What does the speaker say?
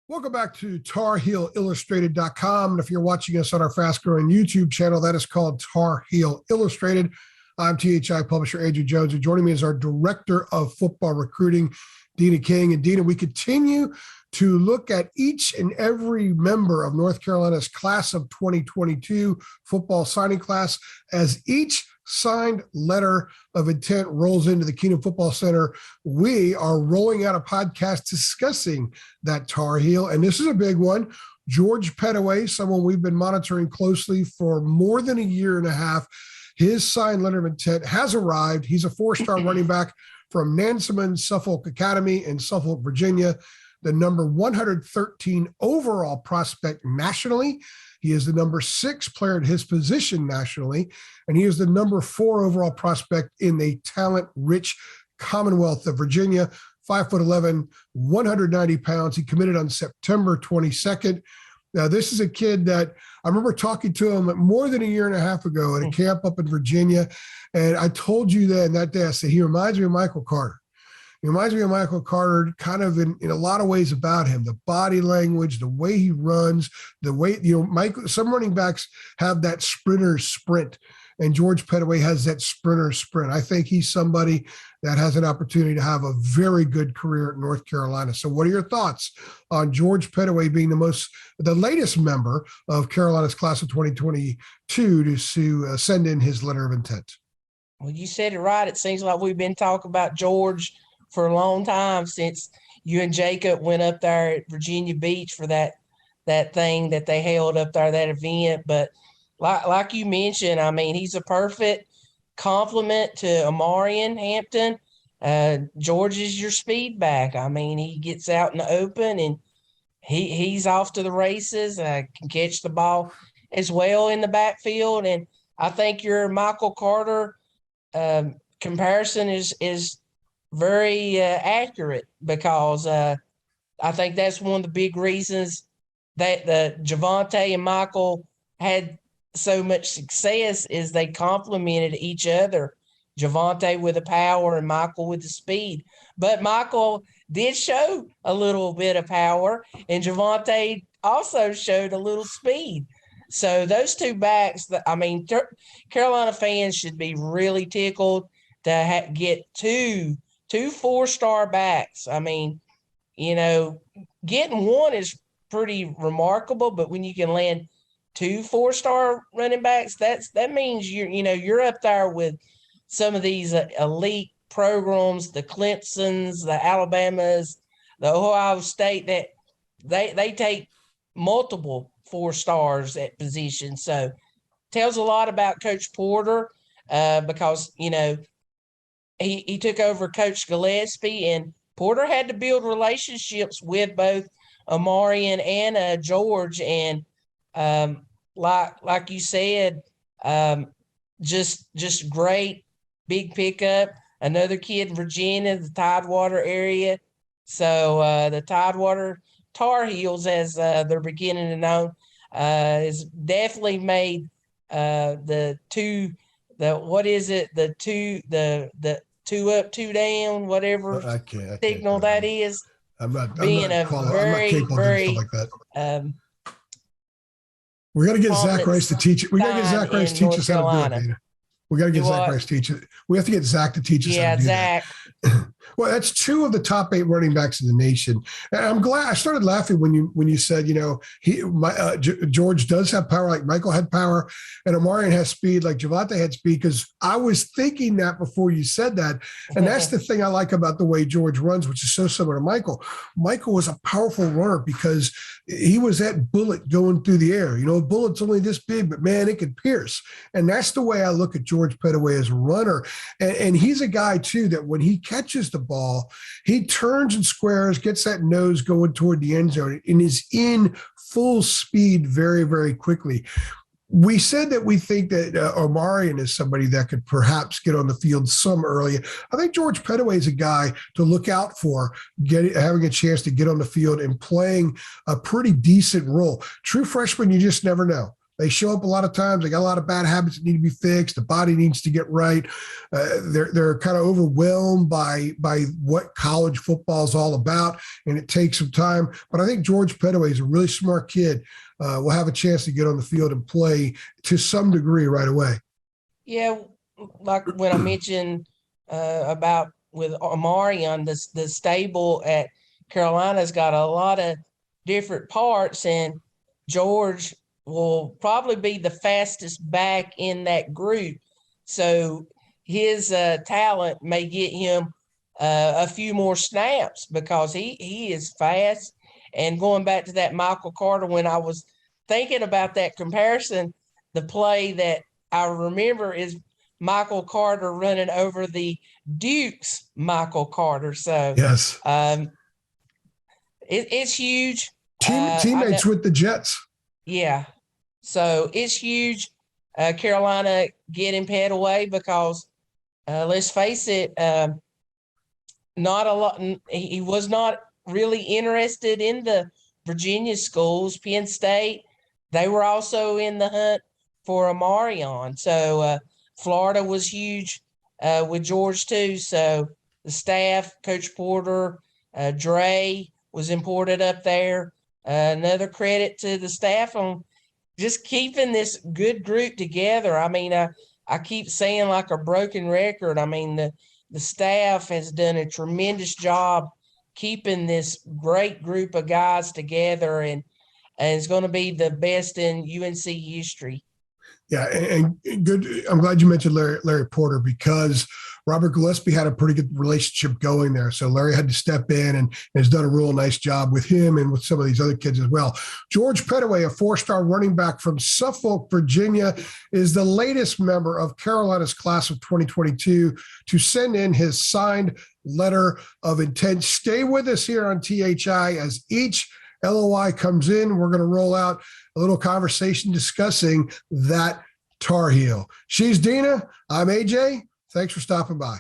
Welcome back to TarHeelIllustrated.com. And if you're watching us on our fast-growing YouTube channel, that is called Tar Heel Illustrated. I'm THI publisher Andrew Jones, and joining me is our Director of Football Recruiting, Dina King. And Dina, we continue to look at each and every member of North Carolina's class of 2022 football signing class as each signed letter of intent rolls into the Keenum Football Center. We are rolling out a podcast discussing that Tar Heel, and this is a big one. George Pettaway, someone we've been monitoring closely for more than a year and a half. His signed letter of intent has arrived. He's a four-star running back from Nansemond Suffolk Academy in Suffolk, Virginia, the number 113 overall prospect nationally. He is the number 6 player at his position nationally, and he is the number 4 overall prospect in the talent-rich Commonwealth of Virginia, 5'11", 190 pounds. He committed on September 22nd. Now, this is a kid that I remember talking to him more than a year and a half ago at a camp up in Virginia, and I told you then that day, I said, he reminds me of Michael Carter. He reminds me of Michael Carter kind of in a lot of ways about him, the body language, the way he runs, the way, some running backs have that sprinter sprint, and George Pettaway has that sprinter sprint. I think he's somebody that has an opportunity to have a very good career at North Carolina. So what are your thoughts on George Pettaway being the latest member of Carolina's class of 2022 to send in his letter of intent? Well, you said it right. It seems like we've been talking about George for a long time since you and Jacob went up there at Virginia Beach for that thing that they held up there, that event. But like you mentioned, I mean, he's a perfect complement to Amarian Hampton. George is your speed back. I mean, he gets out in the open and he's off to the races. Can catch the ball as well in the backfield. And I think your Michael Carter comparison is very accurate, because I think that's one of the big reasons that the Javonte and Michael had so much success is they complemented each other. Javonte with the power and Michael with the speed. But Michael did show a little bit of power, and Javonte also showed a little speed. So those two backs, Carolina fans should be really tickled to get two 4-star backs. I mean, getting one is pretty remarkable, but when you can land 2 4-star running backs, that means you're up there with some of these elite programs, the Clemsons, the Alabamas, the Ohio State, that they take multiple 4 stars at position. So tells a lot about Coach Porter, because he took over Coach Gillespie, and Porter had to build relationships with both Amarian and George. And like you said, just great big pickup. Another kid in Virginia, the Tidewater area. So the Tidewater Tar Heels, as they're beginning to know, has definitely made the two up, 2 down, whatever signal that is. I'm not being a very, very like that. We got to get Zach Rice to teach it. We got to get Zach Rice to teach us how to do it, Dana. We got to get Zach Rice to teach it. We have to get Zach to teach us how to do Zach. that. Well, that's 2 of the top 8 running backs in the nation. And I'm glad I started laughing when you said, George does have power, like Michael had power, and Amarian has speed like Javonte had speed, because I was thinking that before you said that. And that's the thing I like about the way George runs, which is so similar to Michael. Michael was a powerful runner because he was that bullet going through the air. A bullet's only this big, but man, it could pierce. And that's the way I look at George Pettaway as a runner. And he's a guy too, that when he catches the ball, he turns and squares, gets that nose going toward the end zone, and is in full speed very, very quickly. We said that we think that Amarian is somebody that could perhaps get on the field some early. I think George Pettaway is a guy to look out for, having a chance to get on the field and playing a pretty decent role. True freshman, you just never know. They show up a lot of times. They got a lot of bad habits that need to be fixed. The body needs to get right. They're kind of overwhelmed by what college football is all about, and it takes some time. But I think George Pettaway is a really smart kid. Will have a chance to get on the field and play to some degree right away. Yeah, like when I mentioned about with Omarion, the stable at Carolina's got a lot of different parts, and George will probably be the fastest back in that group. So his talent may get him a few more snaps because he is fast. And going back to that Michael Carter, when I was thinking about that comparison, the play that I remember is Michael Carter running over the Duke's Michael Carter. So yes, it's huge. Teammates with the Jets. Yeah. So it's huge. Carolina getting Pettaway because let's face it, not a lot. He was not really interested in the Virginia schools. Penn State, they were also in the hunt for Omarion. So Florida was huge with George too. So the staff, Coach Porter, Dre was imported up there. Another credit to the staff on just keeping this good group together. I mean, I keep saying like a broken record. I mean, the staff has done a tremendous job keeping this great group of guys together, and it's going to be the best in UNC history. Yeah, and good. I'm glad you mentioned Larry Porter because Robert Gillespie had a pretty good relationship going there. So Larry had to step in and has done a real nice job with him and with some of these other kids as well. George Pettaway, a 4-star running back from Suffolk, Virginia, is the latest member of Carolina's class of 2022 to send in his signed letter of intent. Stay with us here on THI as each LOI comes in. We're going to roll out a little conversation discussing that Tar Heel. She's Dina. I'm AJ. Thanks for stopping by.